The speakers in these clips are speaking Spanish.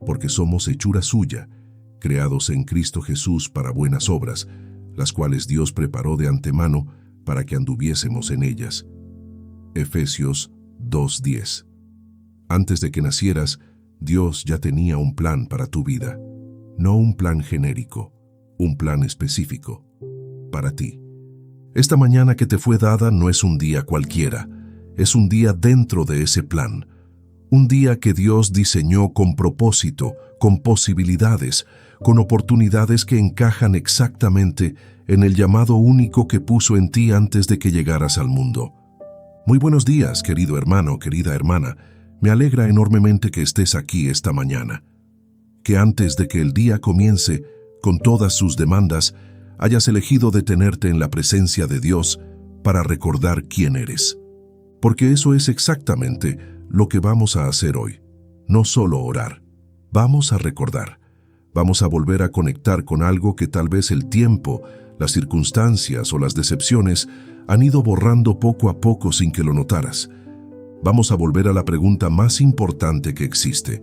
porque somos hechura suya, creados en Cristo Jesús para buenas obras, las cuales Dios preparó de antemano para que anduviésemos en ellas. Efesios 2:10. Antes de que nacieras, Dios ya tenía un plan para tu vida, no un plan genérico, un plan específico, para ti. Esta mañana que te fue dada no es un día cualquiera, es un día dentro de ese plan, un día que Dios diseñó con propósito, con posibilidades, con oportunidades que encajan exactamente en el llamado único que puso en ti antes de que llegaras al mundo. Muy buenos días, querido hermano, querida hermana. Me alegra enormemente que estés aquí esta mañana. Que antes de que el día comience, con todas sus demandas, hayas elegido detenerte en la presencia de Dios para recordar quién eres. Porque eso es exactamente lo que vamos a hacer hoy. No solo orar, vamos a recordar. Vamos a volver a conectar con algo que tal vez el tiempo, las circunstancias o las decepciones han ido borrando poco a poco sin que lo notaras. Vamos a volver a la pregunta más importante que existe.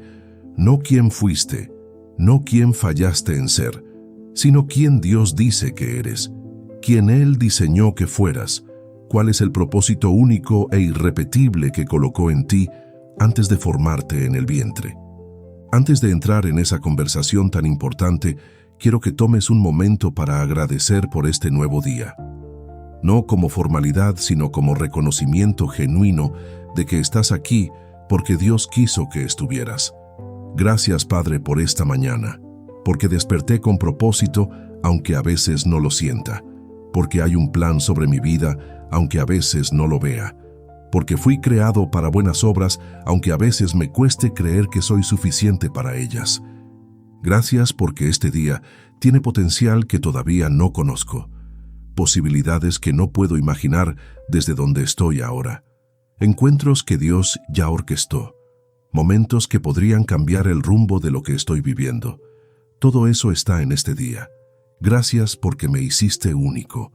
No quién fuiste, no quién fallaste en ser, sino quién Dios dice que eres, quién Él diseñó que fueras, cuál es el propósito único e irrepetible que colocó en ti antes de formarte en el vientre. Antes de entrar en esa conversación tan importante, quiero que tomes un momento para agradecer por este nuevo día. No como formalidad, sino como reconocimiento genuino de que estás aquí porque Dios quiso que estuvieras. Gracias, Padre, por esta mañana, porque desperté con propósito, aunque a veces no lo sienta, porque hay un plan sobre mi vida, aunque a veces no lo vea, porque fui creado para buenas obras, aunque a veces me cueste creer que soy suficiente para ellas. Gracias porque este día tiene potencial que todavía no conozco, posibilidades que no puedo imaginar desde donde estoy ahora. Encuentros que Dios ya orquestó, momentos que podrían cambiar el rumbo de lo que estoy viviendo. Todo eso está en este día. Gracias porque me hiciste único.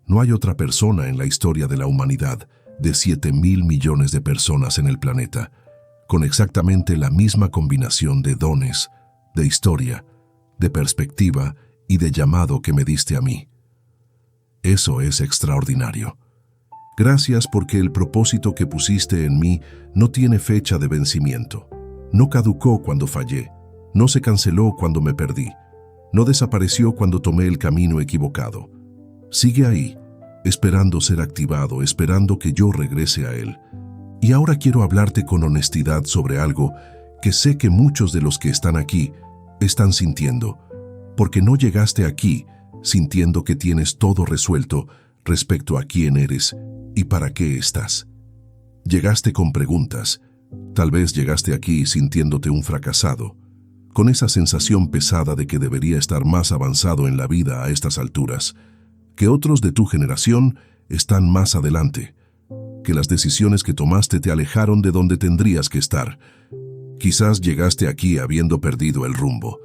No hay otra persona en la historia de la humanidad, de 7.000 millones de personas en el planeta, con exactamente la misma combinación de dones, de historia, de perspectiva y de llamado que me diste a mí. Eso es extraordinario. Gracias porque el propósito que pusiste en mí no tiene fecha de vencimiento. No caducó cuando fallé, no se canceló cuando me perdí, no desapareció cuando tomé el camino equivocado. Sigue ahí, esperando ser activado, esperando que yo regrese a él. Y ahora quiero hablarte con honestidad sobre algo que sé que muchos de los que están aquí están sintiendo, porque no llegaste aquí sintiendo que tienes todo resuelto respecto a quién eres y para qué estás. Llegaste con preguntas, tal vez llegaste aquí sintiéndote un fracasado, con esa sensación pesada de que debería estar más avanzado en la vida a estas alturas, que otros de tu generación están más adelante, que las decisiones que tomaste te alejaron de donde tendrías que estar. Quizás llegaste aquí habiendo perdido el rumbo.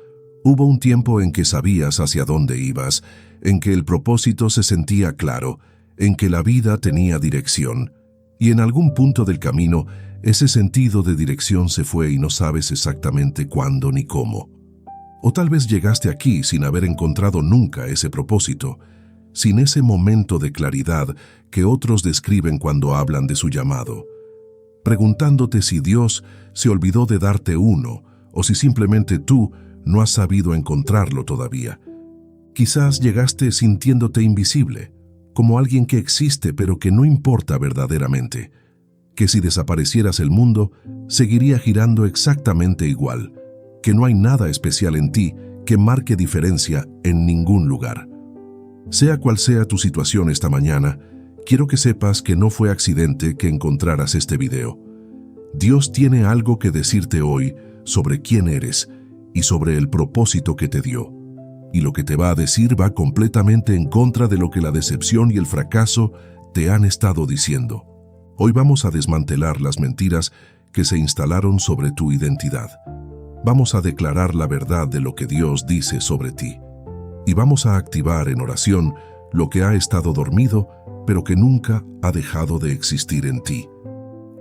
Hubo un tiempo en que sabías hacia dónde ibas, en que el propósito se sentía claro, en que la vida tenía dirección, y en algún punto del camino ese sentido de dirección se fue y no sabes exactamente cuándo ni cómo. O tal vez llegaste aquí sin haber encontrado nunca ese propósito, sin ese momento de claridad que otros describen cuando hablan de su llamado, preguntándote si Dios se olvidó de darte uno o si simplemente tú no has sabido encontrarlo todavía. Quizás llegaste sintiéndote invisible, como alguien que existe pero que no importa verdaderamente, que si desaparecieras el mundo, seguiría girando exactamente igual, que no hay nada especial en ti que marque diferencia en ningún lugar. Sea cual sea tu situación esta mañana, quiero que sepas que no fue accidente que encontraras este video. Dios tiene algo que decirte hoy sobre quién eres y sobre el propósito que te dio. Y lo que te va a decir va completamente en contra de lo que la decepción y el fracaso te han estado diciendo. Hoy vamos a desmantelar las mentiras que se instalaron sobre tu identidad. Vamos a declarar la verdad de lo que Dios dice sobre ti. Y vamos a activar en oración lo que ha estado dormido, pero que nunca ha dejado de existir en ti.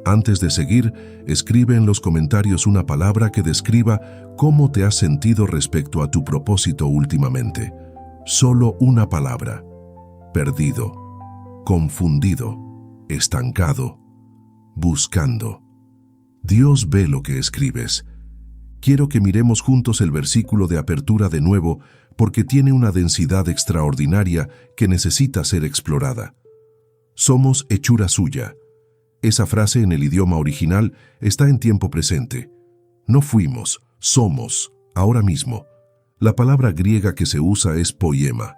Antes de seguir, escribe en los comentarios una palabra que describa cómo te has sentido respecto a tu propósito últimamente. Solo una palabra. Perdido, confundido, estancado, buscando. Dios ve lo que escribes. Quiero que miremos juntos el versículo de apertura de nuevo porque tiene una densidad extraordinaria que necesita ser explorada. Somos hechura suya. Esa frase en el idioma original está en tiempo presente. No fuimos, somos, ahora mismo. La palabra griega que se usa es poiema.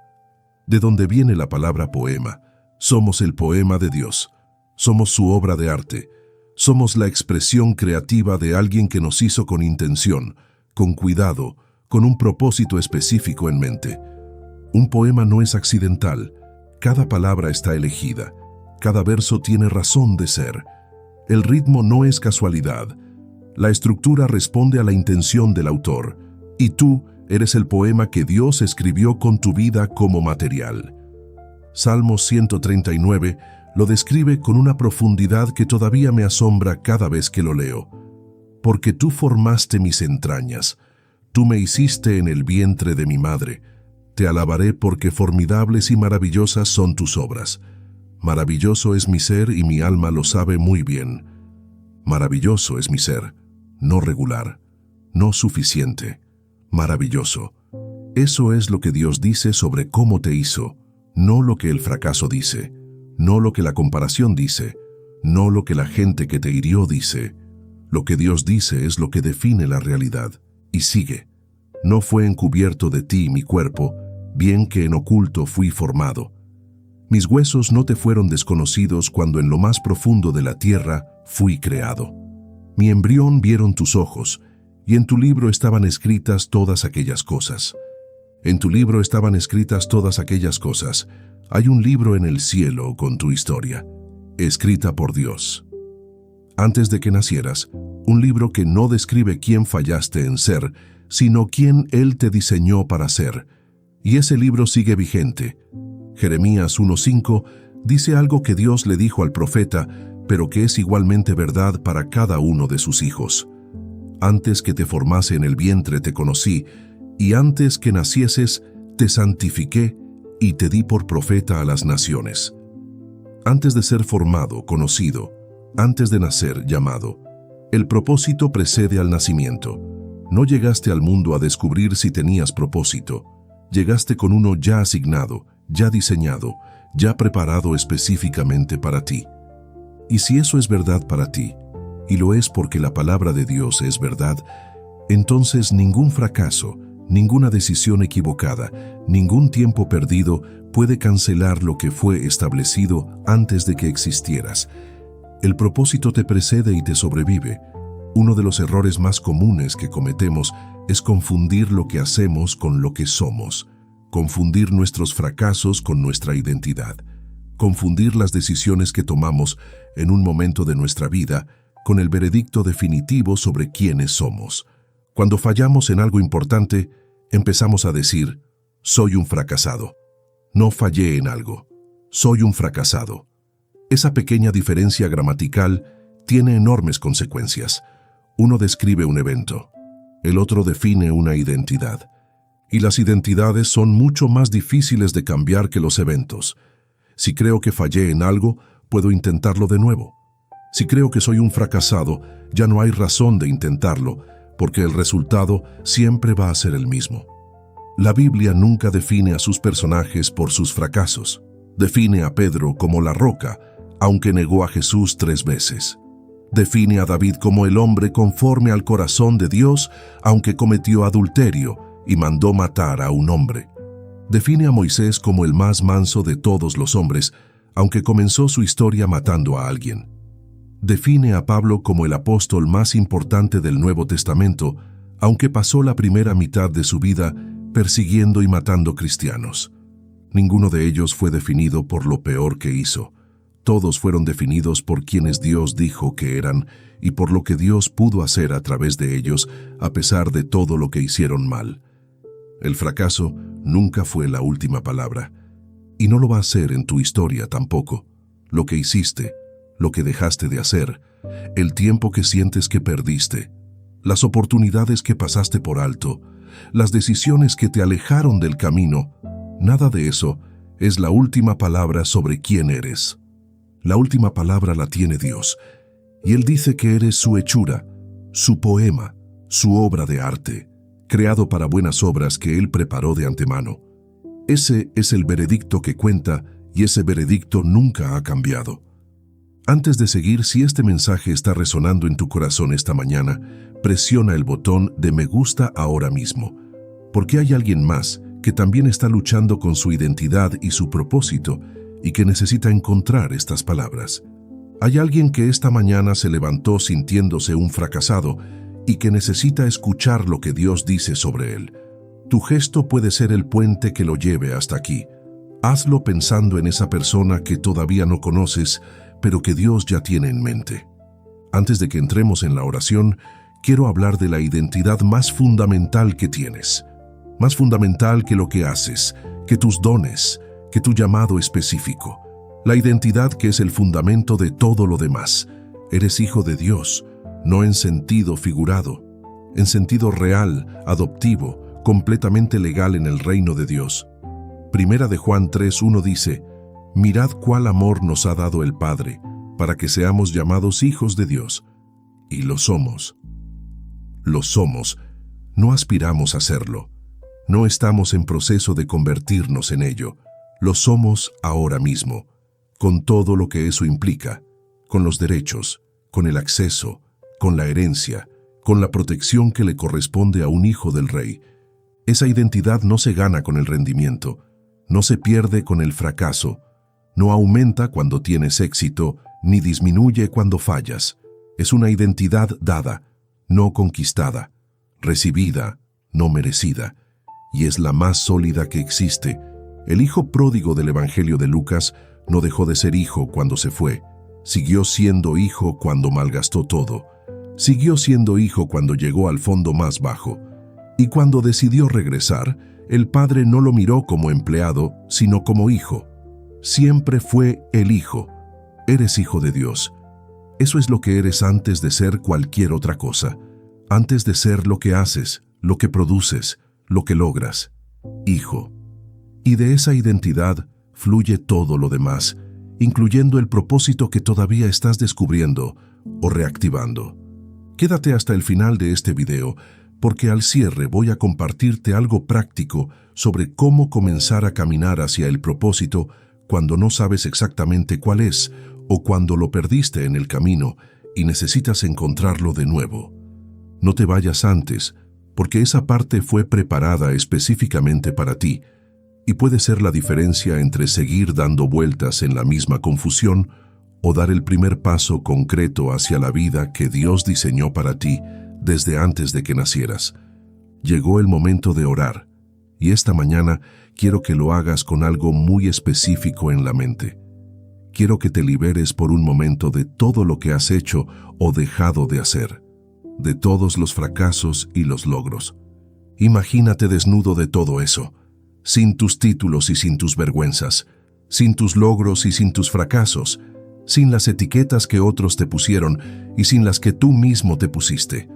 ¿De dónde viene la palabra poema? Somos el poema de Dios. Somos su obra de arte. Somos la expresión creativa de alguien que nos hizo con intención, con cuidado, con un propósito específico en mente. Un poema no es accidental. Cada palabra está elegida. Cada verso tiene razón de ser. El ritmo no es casualidad. La estructura responde a la intención del autor. Y tú eres el poema que Dios escribió con tu vida como material. Salmos 139 lo describe con una profundidad que todavía me asombra cada vez que lo leo. Porque tú formaste mis entrañas. Tú me hiciste en el vientre de mi madre. Te alabaré porque formidables y maravillosas son tus obras. Maravilloso es mi ser y mi alma lo sabe muy bien. Maravilloso es mi ser, no regular, no suficiente, maravilloso. Eso es lo que Dios dice sobre cómo te hizo, no lo que el fracaso dice, no lo que la comparación dice, no lo que la gente que te hirió dice. Lo que Dios dice es lo que define la realidad. Y sigue. No fue encubierto de ti mi cuerpo, bien que en oculto fui formado. Mis huesos no te fueron desconocidos cuando en lo más profundo de la tierra fui creado. Mi embrión vieron tus ojos, y en tu libro estaban escritas todas aquellas cosas. En tu libro estaban escritas todas aquellas cosas. Hay un libro en el cielo con tu historia, escrita por Dios. Antes de que nacieras, un libro que no describe quién fallaste en ser, sino quién Él te diseñó para ser. Y ese libro sigue vigente. Jeremías 1:5 dice algo que Dios le dijo al profeta, pero que es igualmente verdad para cada uno de sus hijos. Antes que te formase en el vientre te conocí, y antes que nacieses te santifiqué y te di por profeta a las naciones. Antes de ser formado, conocido, antes de nacer, llamado. El propósito precede al nacimiento. No llegaste al mundo a descubrir si tenías propósito. Llegaste con uno ya asignado, ya diseñado, ya preparado específicamente para ti. Y si eso es verdad para ti, y lo es porque la palabra de Dios es verdad, entonces ningún fracaso, ninguna decisión equivocada, ningún tiempo perdido puede cancelar lo que fue establecido antes de que existieras. El propósito te precede y te sobrevive. Uno de los errores más comunes que cometemos es confundir lo que hacemos con lo que somos. Confundir nuestros fracasos con nuestra identidad, confundir las decisiones que tomamos en un momento de nuestra vida con el veredicto definitivo sobre quiénes somos. Cuando fallamos en algo importante, empezamos a decir, soy un fracasado. No fallé en algo, soy un fracasado. Esa pequeña diferencia gramatical tiene enormes consecuencias. Uno describe un evento, el otro define una identidad. Y las identidades son mucho más difíciles de cambiar que los eventos. Si creo que fallé en algo, puedo intentarlo de nuevo. Si creo que soy un fracasado, ya no hay razón de intentarlo, porque el resultado siempre va a ser el mismo. La Biblia nunca define a sus personajes por sus fracasos. Define a Pedro como la roca, aunque negó a Jesús 3 veces. Define a David como el hombre conforme al corazón de Dios, aunque cometió adulterio y mandó matar a un hombre. Define a Moisés como el más manso de todos los hombres, aunque comenzó su historia matando a alguien. Define a Pablo como el apóstol más importante del Nuevo Testamento, aunque pasó la primera mitad de su vida persiguiendo y matando cristianos. Ninguno de ellos fue definido por lo peor que hizo. Todos fueron definidos por quienes Dios dijo que eran y por lo que Dios pudo hacer a través de ellos a pesar de todo lo que hicieron mal. El fracaso nunca fue la última palabra, y no lo va a ser en tu historia tampoco. Lo que hiciste, lo que dejaste de hacer, el tiempo que sientes que perdiste, las oportunidades que pasaste por alto, las decisiones que te alejaron del camino, nada de eso es la última palabra sobre quién eres. La última palabra la tiene Dios, y Él dice que eres su hechura, su poema, su obra de arte, creado para buenas obras que Él preparó de antemano. Ese es el veredicto que cuenta, y ese veredicto nunca ha cambiado. Antes de seguir, si este mensaje está resonando en tu corazón esta mañana, presiona el botón de me gusta ahora mismo, porque hay alguien más que también está luchando con su identidad y su propósito y que necesita encontrar estas palabras. Hay alguien que esta mañana se levantó sintiéndose un fracasado y que necesita escuchar lo que Dios dice sobre él. Tu gesto puede ser el puente que lo lleve hasta aquí. Hazlo pensando en esa persona que todavía no conoces, pero que Dios ya tiene en mente. Antes de que entremos en la oración, quiero hablar de la identidad más fundamental que tienes. Más fundamental que lo que haces, que tus dones, que tu llamado específico. La identidad que es el fundamento de todo lo demás. Eres hijo de Dios, no en sentido figurado, en sentido real, adoptivo, completamente legal en el reino de Dios. Primera de Juan 3:1 dice: mirad cuál amor nos ha dado el Padre, para que seamos llamados hijos de Dios. Y lo somos. Lo somos. No aspiramos a serlo. No estamos en proceso de convertirnos en ello. Lo somos ahora mismo, con todo lo que eso implica, con los derechos, con el acceso, con la herencia, con la protección que le corresponde a un hijo del rey. Esa identidad no se gana con el rendimiento, no se pierde con el fracaso, no aumenta cuando tienes éxito, ni disminuye cuando fallas. Es una identidad dada, no conquistada, recibida, no merecida, y es la más sólida que existe. El hijo pródigo del Evangelio de Lucas no dejó de ser hijo cuando se fue, siguió siendo hijo cuando malgastó todo, siguió siendo hijo cuando llegó al fondo más bajo, y cuando decidió regresar, el padre no lo miró como empleado, sino como hijo. Siempre fue el hijo. Eres hijo de Dios. Eso es lo que eres antes de ser cualquier otra cosa, antes de ser lo que haces, lo que produces, lo que logras. Hijo. Y de esa identidad fluye todo lo demás, incluyendo el propósito que todavía estás descubriendo o reactivando. Quédate hasta el final de este video, porque al cierre voy a compartirte algo práctico sobre cómo comenzar a caminar hacia el propósito cuando no sabes exactamente cuál es o cuando lo perdiste en el camino y necesitas encontrarlo de nuevo. No te vayas antes, porque esa parte fue preparada específicamente para ti y puede ser la diferencia entre seguir dando vueltas en la misma confusión o dar el primer paso concreto hacia la vida que Dios diseñó para ti desde antes de que nacieras. Llegó el momento de orar, y esta mañana quiero que lo hagas con algo muy específico en la mente. Quiero que te liberes por un momento de todo lo que has hecho o dejado de hacer, de todos los fracasos y los logros. Imagínate desnudo de todo eso, sin tus títulos y sin tus vergüenzas, sin tus logros y sin tus fracasos, sin las etiquetas que otros te pusieron y sin las que tú mismo te pusiste.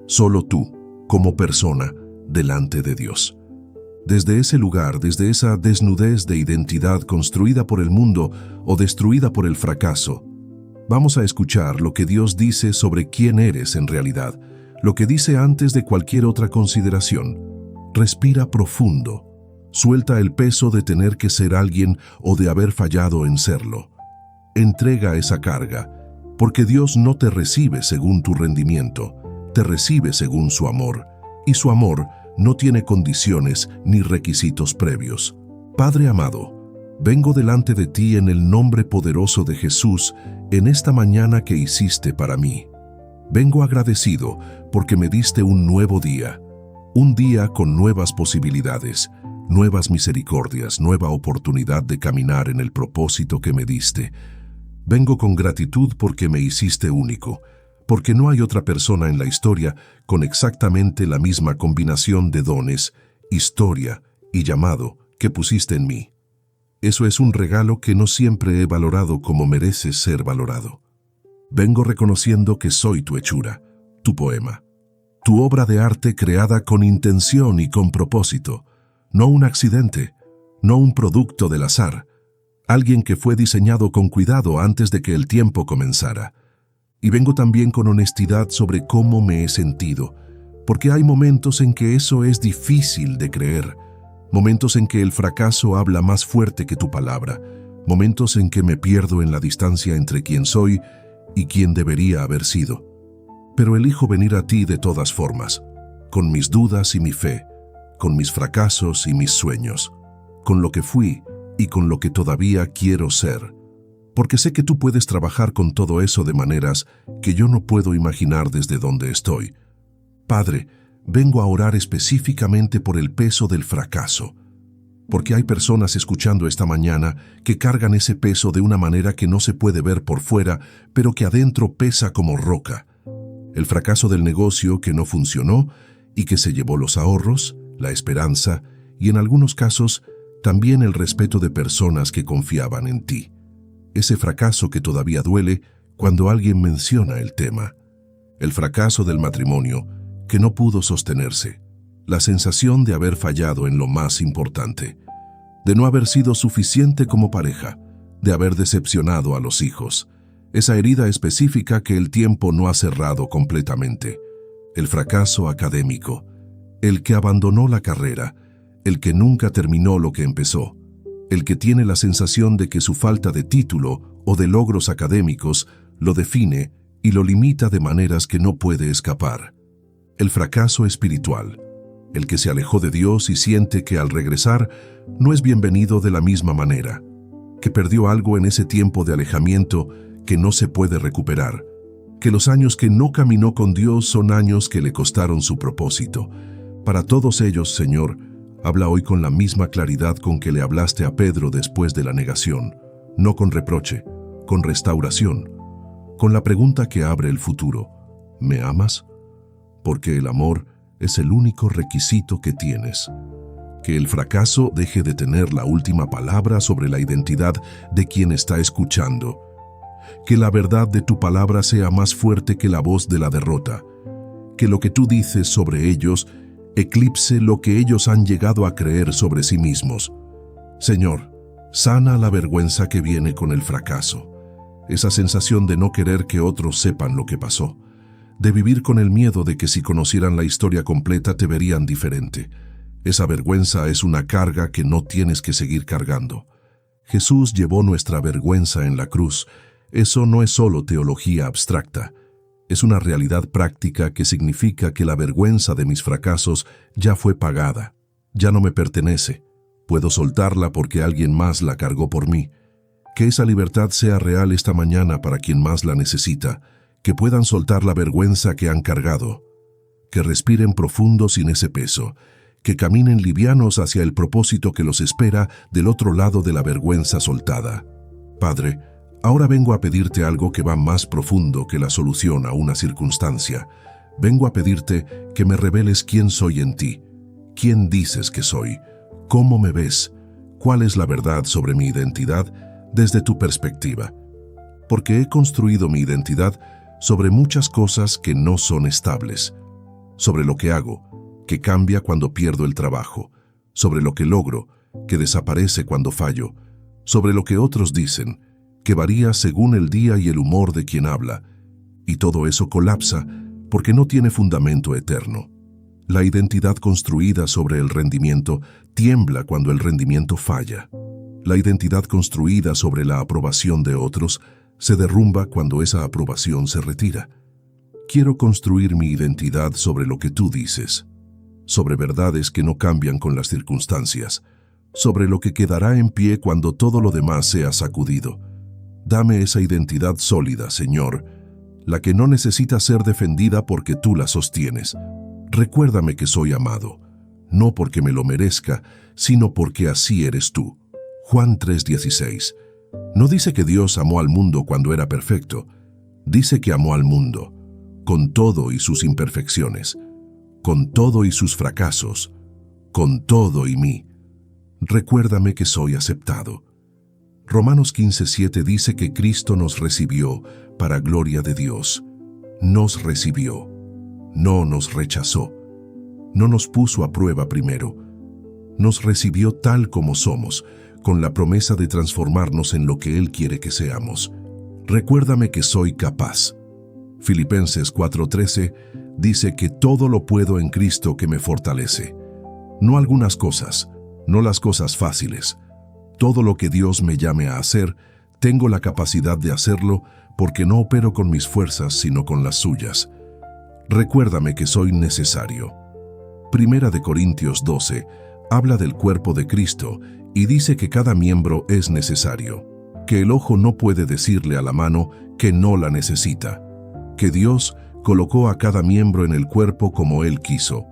Solo tú, como persona, delante de Dios. Desde ese lugar, desde esa desnudez de identidad construida por el mundo o destruida por el fracaso, vamos a escuchar lo que Dios dice sobre quién eres en realidad, lo que dice antes de cualquier otra consideración. Respira profundo. Suelta el peso de tener que ser alguien o de haber fallado en serlo. Entrega esa carga, porque Dios no te recibe según tu rendimiento, te recibe según su amor, y su amor no tiene condiciones ni requisitos previos. Padre amado, vengo delante de ti en el nombre poderoso de Jesús en esta mañana que hiciste para mí. Vengo agradecido porque me diste un nuevo día, un día con nuevas posibilidades, nuevas misericordias, nueva oportunidad de caminar en el propósito que me diste. Vengo con gratitud porque me hiciste único, porque no hay otra persona en la historia con exactamente la misma combinación de dones, historia y llamado que pusiste en mí. Eso es un regalo que no siempre he valorado como mereces ser valorado. vengo reconociendo que soy tu hechura, tu poema, tu obra de arte creada con intención y con propósito, no un accidente, no un producto del azar, alguien que fue diseñado con cuidado antes de que el tiempo comenzara. Y vengo también con honestidad sobre cómo me he sentido, porque hay momentos en que eso es difícil de creer, momentos en que el fracaso habla más fuerte que tu palabra, momentos en que me pierdo en la distancia entre quién soy y quién debería haber sido. Pero elijo venir a ti de todas formas, con mis dudas y mi fe, con mis fracasos y mis sueños, con lo que fui y con lo que todavía quiero ser, porque sé que tú puedes trabajar con todo eso de maneras que yo no puedo imaginar desde donde estoy. Padre, vengo a orar específicamente por el peso del fracaso, porque hay personas escuchando esta mañana que cargan ese peso de una manera que no se puede ver por fuera, pero que adentro pesa como roca. El fracaso del negocio que no funcionó y que se llevó los ahorros, la esperanza y en algunos casos también el respeto de personas que confiaban en ti. Ese fracaso que todavía duele cuando alguien menciona el tema. El fracaso del matrimonio que no pudo sostenerse. La sensación de haber fallado en lo más importante. De no haber sido suficiente como pareja. De haber decepcionado a los hijos. Esa herida específica que el tiempo no ha cerrado completamente. El fracaso académico. El que abandonó la carrera. El que nunca terminó lo que empezó. El que tiene la sensación de que su falta de título o de logros académicos lo define y lo limita de maneras que no puede escapar. El fracaso espiritual, el que se alejó de Dios y siente que al regresar no es bienvenido de la misma manera, que perdió algo en ese tiempo de alejamiento que no se puede recuperar, que los años que no caminó con Dios son años que le costaron su propósito. Para todos ellos, Señor, habla hoy con la misma claridad con que le hablaste a Pedro después de la negación, no con reproche, con restauración, con la pregunta que abre el futuro: ¿me amas? Porque el amor es el único requisito que tienes. Que el fracaso deje de tener la última palabra sobre la identidad de quien está escuchando. Que la verdad de tu palabra sea más fuerte que la voz de la derrota. Que lo que tú dices sobre ellos eclipse lo que ellos han llegado a creer sobre sí mismos. Señor, sana la vergüenza que viene con el fracaso. Esa sensación de no querer que otros sepan lo que pasó. De vivir con el miedo de que si conocieran la historia completa te verían diferente. Esa vergüenza es una carga que no tienes que seguir cargando. Jesús llevó nuestra vergüenza en la cruz. Eso no es solo teología abstracta. Es una realidad práctica que significa que la vergüenza de mis fracasos ya fue pagada. Ya no me pertenece. Puedo soltarla porque alguien más la cargó por mí. Que esa libertad sea real esta mañana para quien más la necesita. Que puedan soltar la vergüenza que han cargado, que respiren profundo sin ese peso, que caminen livianos hacia el propósito que los espera del otro lado de la vergüenza soltada. Padre, ahora vengo a pedirte algo que va más profundo que la solución a una circunstancia. Vengo a pedirte que me reveles quién soy en ti, quién dices que soy, cómo me ves, cuál es la verdad sobre mi identidad desde tu perspectiva. Porque he construido mi identidad sobre muchas cosas que no son estables, sobre lo que hago, que cambia cuando pierdo el trabajo, sobre lo que logro, que desaparece cuando fallo, sobre lo que otros dicen, que varía según el día y el humor de quien habla, y todo eso colapsa porque no tiene fundamento eterno. La identidad construida sobre el rendimiento tiembla cuando el rendimiento falla. La identidad construida sobre la aprobación de otros se derrumba cuando esa aprobación se retira. Quiero construir mi identidad sobre lo que tú dices, sobre verdades que no cambian con las circunstancias, sobre lo que quedará en pie cuando todo lo demás sea sacudido. Dame esa identidad sólida, Señor, la que no necesita ser defendida porque tú la sostienes. Recuérdame que soy amado, no porque me lo merezca, sino porque así eres tú. Juan 3:16. No dice que Dios amó al mundo cuando era perfecto. Dice que amó al mundo, con todo y sus imperfecciones, con todo y sus fracasos, con todo y mí. Recuérdame que soy aceptado. Romanos 15:7 dice que Cristo nos recibió para gloria de Dios. Nos recibió, no nos rechazó, no nos puso a prueba primero. Nos recibió tal como somos, con la promesa de transformarnos en lo que Él quiere que seamos. Recuérdame que soy capaz. Filipenses 4:13 dice que todo lo puedo en Cristo que me fortalece. No algunas cosas, no las cosas fáciles. Todo lo que Dios me llame a hacer, tengo la capacidad de hacerlo porque no opero con mis fuerzas sino con las suyas. Recuérdame que soy necesario. Primera de Corintios 12 habla del cuerpo de Cristo y dice que cada miembro es necesario, que el ojo no puede decirle a la mano que no la necesita, que Dios colocó a cada miembro en el cuerpo como Él quiso.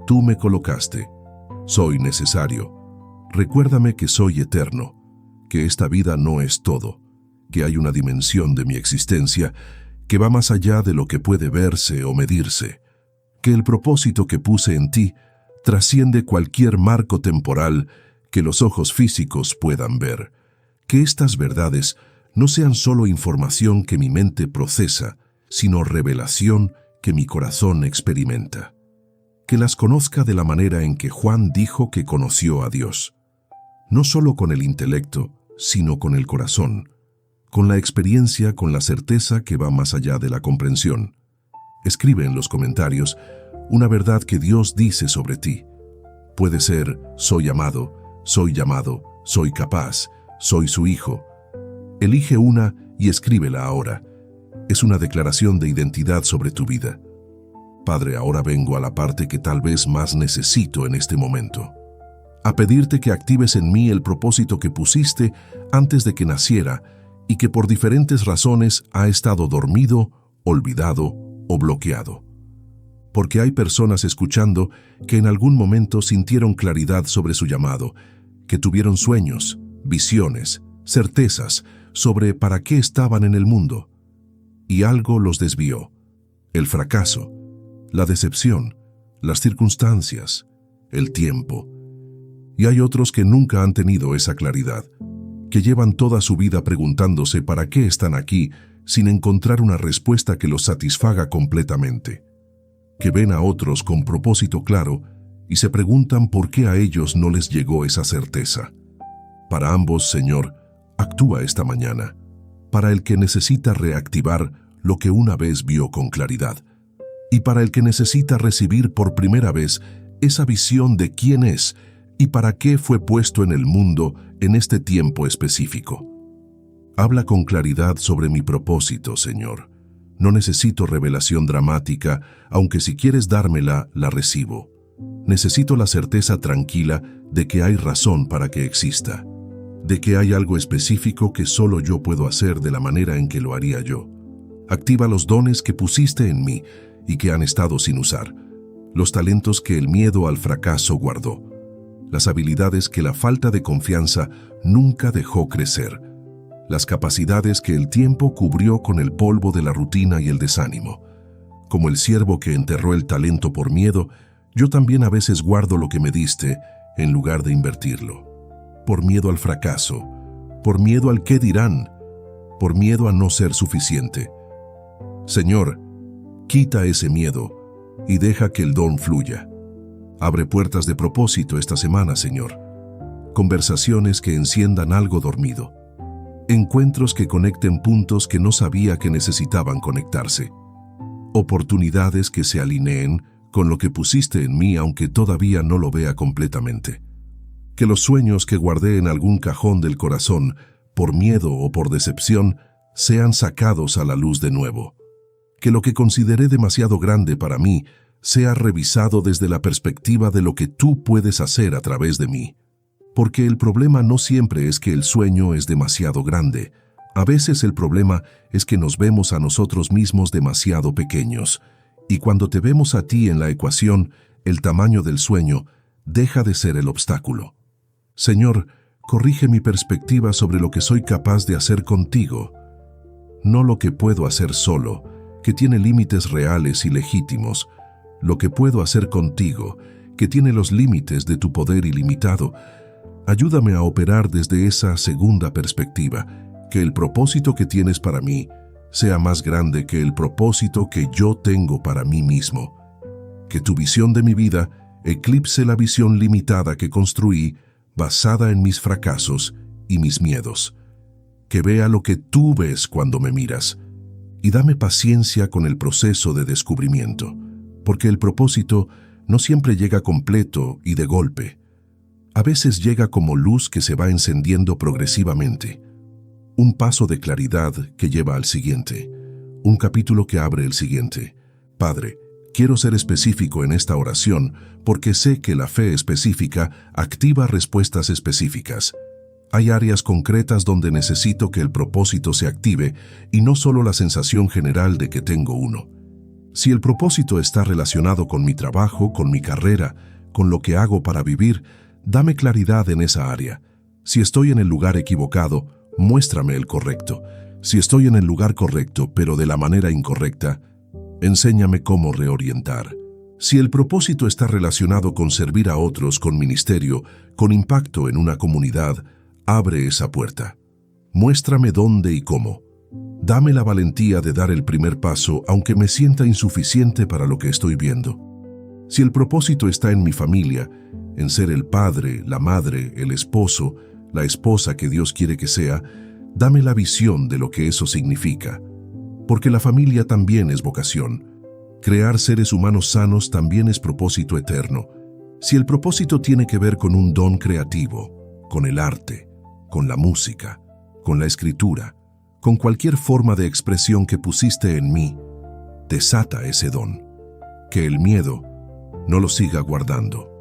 Tú me colocaste. Soy necesario. Recuérdame que soy eterno, que esta vida no es todo, que hay una dimensión de mi existencia que va más allá de lo que puede verse o medirse, que el propósito que puse en ti trasciende cualquier marco temporal que los ojos físicos puedan ver, que estas verdades no sean solo información que mi mente procesa, sino revelación que mi corazón experimenta. Que las conozca de la manera en que Juan dijo que conoció a Dios. No solo con el intelecto, sino con el corazón, con la experiencia, con la certeza que va más allá de la comprensión. Escribe en los comentarios una verdad que Dios dice sobre ti. Puede ser, soy amado, soy llamado, soy capaz, soy su hijo. Elige una y escríbela ahora. Es una declaración de identidad sobre tu vida. Padre, ahora vengo a la parte que tal vez más necesito en este momento. A pedirte que actives en mí el propósito que pusiste antes de que naciera y que por diferentes razones ha estado dormido, olvidado o bloqueado. Porque hay personas escuchando que en algún momento sintieron claridad sobre su llamado, que tuvieron sueños, visiones, certezas sobre para qué estaban en el mundo. Y algo los desvió. El fracaso, la decepción, las circunstancias, el tiempo. Y hay otros que nunca han tenido esa claridad, que llevan toda su vida preguntándose para qué están aquí sin encontrar una respuesta que los satisfaga completamente, que ven a otros con propósito claro y se preguntan por qué a ellos no les llegó esa certeza. Para ambos, Señor, actúa esta mañana, para el que necesita reactivar lo que una vez vio con claridad, y para el que necesita recibir por primera vez esa visión de quién es y para qué fue puesto en el mundo en este tiempo específico. Habla con claridad sobre mi propósito, Señor. No necesito revelación dramática, aunque si quieres dármela, la recibo. Necesito la certeza tranquila de que hay razón para que exista, de que hay algo específico que solo yo puedo hacer de la manera en que lo haría yo. Activa los dones que pusiste en mí y que han estado sin usar, los talentos que el miedo al fracaso guardó, las habilidades que la falta de confianza nunca dejó crecer, las capacidades que el tiempo cubrió con el polvo de la rutina y el desánimo. Como el siervo que enterró el talento por miedo, yo también a veces guardo lo que me diste en lugar de invertirlo. Por miedo al fracaso, por miedo al qué dirán, por miedo a no ser suficiente. Señor, quita ese miedo y deja que el don fluya. Abre puertas de propósito esta semana, Señor. Conversaciones que enciendan algo dormido. Encuentros que conecten puntos que no sabía que necesitaban conectarse. Oportunidades que se alineen con lo que pusiste en mí aunque todavía no lo vea completamente. Que los sueños que guardé en algún cajón del corazón, por miedo o por decepción, sean sacados a la luz de nuevo. Que lo que consideré demasiado grande para mí sea revisado desde la perspectiva de lo que tú puedes hacer a través de mí. Porque el problema no siempre es que el sueño es demasiado grande. A veces el problema es que nos vemos a nosotros mismos demasiado pequeños. Y cuando te vemos a ti en la ecuación, el tamaño del sueño deja de ser el obstáculo. Señor, corrige mi perspectiva sobre lo que soy capaz de hacer contigo. No lo que puedo hacer solo, que tiene límites reales y legítimos. Lo que puedo hacer contigo, que tiene los límites de tu poder ilimitado. Ayúdame a operar desde esa segunda perspectiva, que el propósito que tienes para mí sea más grande que el propósito que yo tengo para mí mismo. Que tu visión de mi vida eclipse la visión limitada que construí basada en mis fracasos y mis miedos. Que vea lo que tú ves cuando me miras. Y dame paciencia con el proceso de descubrimiento, porque el propósito no siempre llega completo y de golpe. A veces llega como luz que se va encendiendo progresivamente. Un paso de claridad que lleva al siguiente. Un capítulo que abre el siguiente. Padre, quiero ser específico en esta oración porque sé que la fe específica activa respuestas específicas. Hay áreas concretas donde necesito que el propósito se active y no solo la sensación general de que tengo uno. Si el propósito está relacionado con mi trabajo, con mi carrera, con lo que hago para vivir, dame claridad en esa área. Si estoy en el lugar equivocado, muéstrame el correcto. Si estoy en el lugar correcto, pero de la manera incorrecta, enséñame cómo reorientar. Si el propósito está relacionado con servir a otros, con ministerio, con impacto en una comunidad, abre esa puerta. Muéstrame dónde y cómo. Dame la valentía de dar el primer paso, aunque me sienta insuficiente para lo que estoy viendo. Si el propósito está en mi familia, en ser el padre, la madre, el esposo, la esposa que Dios quiere que sea, dame la visión de lo que eso significa. Porque la familia también es vocación. Crear seres humanos sanos también es propósito eterno. Si el propósito tiene que ver con un don creativo, con el arte, con la música, con la escritura, con cualquier forma de expresión que pusiste en mí, desata ese don. Que el miedo no lo siga guardando.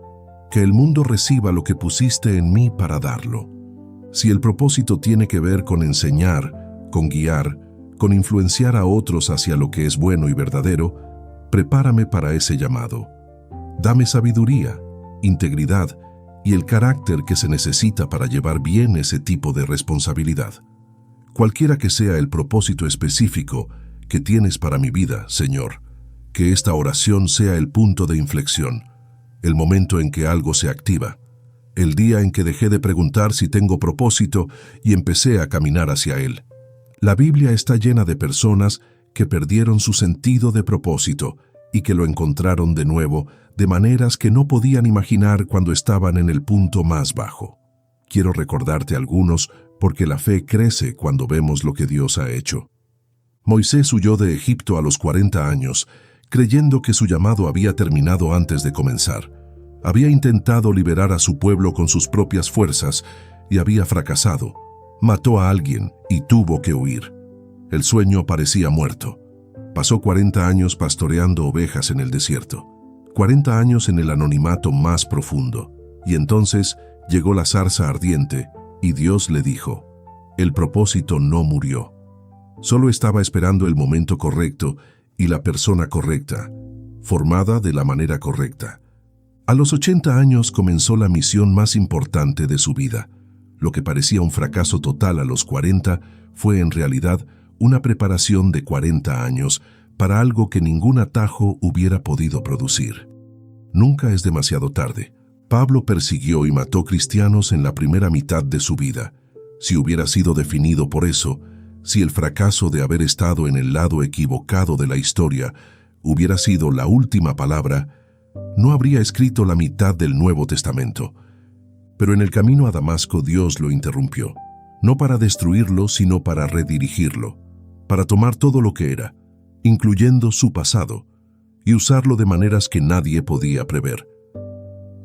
Que el mundo reciba lo que pusiste en mí para darlo. Si el propósito tiene que ver con enseñar, con guiar, con influenciar a otros hacia lo que es bueno y verdadero, prepárame para ese llamado. Dame sabiduría, integridad y el carácter que se necesita para llevar bien ese tipo de responsabilidad. Cualquiera que sea el propósito específico que tienes para mi vida, Señor, que esta oración sea el punto de inflexión, el momento en que algo se activa, el día en que dejé de preguntar si tengo propósito y empecé a caminar hacia él. La Biblia está llena de personas que perdieron su sentido de propósito y que lo encontraron de nuevo de maneras que no podían imaginar cuando estaban en el punto más bajo. Quiero recordarte algunos porque la fe crece cuando vemos lo que Dios ha hecho. Moisés huyó de Egipto a los 40 años, creyendo que su llamado había terminado antes de comenzar. Había intentado liberar a su pueblo con sus propias fuerzas y había fracasado. Mató a alguien y tuvo que huir. El sueño parecía muerto. Pasó 40 años pastoreando ovejas en el desierto. 40 años en el anonimato más profundo. Y entonces llegó la zarza ardiente y Dios le dijo, el propósito no murió. Solo estaba esperando el momento correcto y la persona correcta, formada de la manera correcta. A los 80 años comenzó la misión más importante de su vida. Lo que parecía un fracaso total a los 40 fue en realidad una preparación de 40 años para algo que ningún atajo hubiera podido producir. Nunca es demasiado tarde. Pablo persiguió y mató cristianos en la primera mitad de su vida. Si hubiera sido definido por eso, si el fracaso de haber estado en el lado equivocado de la historia hubiera sido la última palabra, no habría escrito la mitad del Nuevo Testamento. Pero en el camino a Damasco Dios lo interrumpió, no para destruirlo, sino para redirigirlo, para tomar todo lo que era, incluyendo su pasado, y usarlo de maneras que nadie podía prever.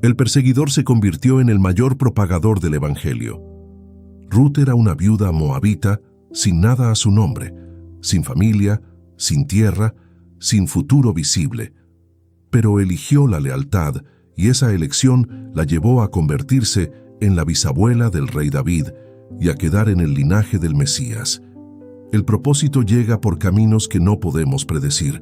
El perseguidor se convirtió en el mayor propagador del Evangelio. Ruth era una viuda moabita sin nada a su nombre, sin familia, sin tierra, sin futuro visible. Pero eligió la lealtad y esa elección la llevó a convertirse en la bisabuela del rey David y a quedar en el linaje del Mesías. El propósito llega por caminos que no podemos predecir.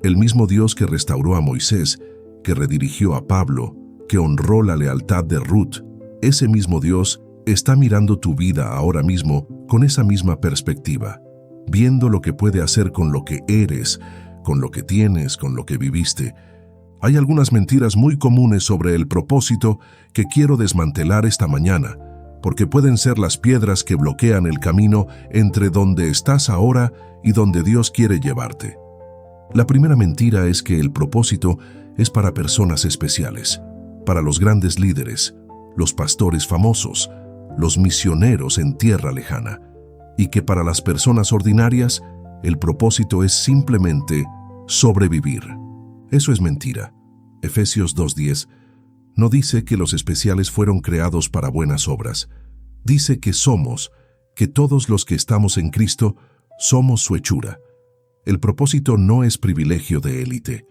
El mismo Dios que restauró a Moisés, que redirigió a Pablo, que honró la lealtad de Ruth, ese mismo Dios está mirando tu vida ahora mismo con esa misma perspectiva, viendo lo que puede hacer con lo que eres, con lo que tienes, con lo que viviste. Hay algunas mentiras muy comunes sobre el propósito que quiero desmantelar esta mañana, porque pueden ser las piedras que bloquean el camino entre donde estás ahora y donde Dios quiere llevarte. La primera mentira es que el propósito es para personas especiales, para los grandes líderes, los pastores famosos, los misioneros en tierra lejana, y que para las personas ordinarias el propósito es simplemente sobrevivir. Eso es mentira. Efesios 2:10 no dice que los especiales fueron creados para buenas obras. Dice que todos los que estamos en Cristo, somos su hechura. El propósito no es privilegio de élite,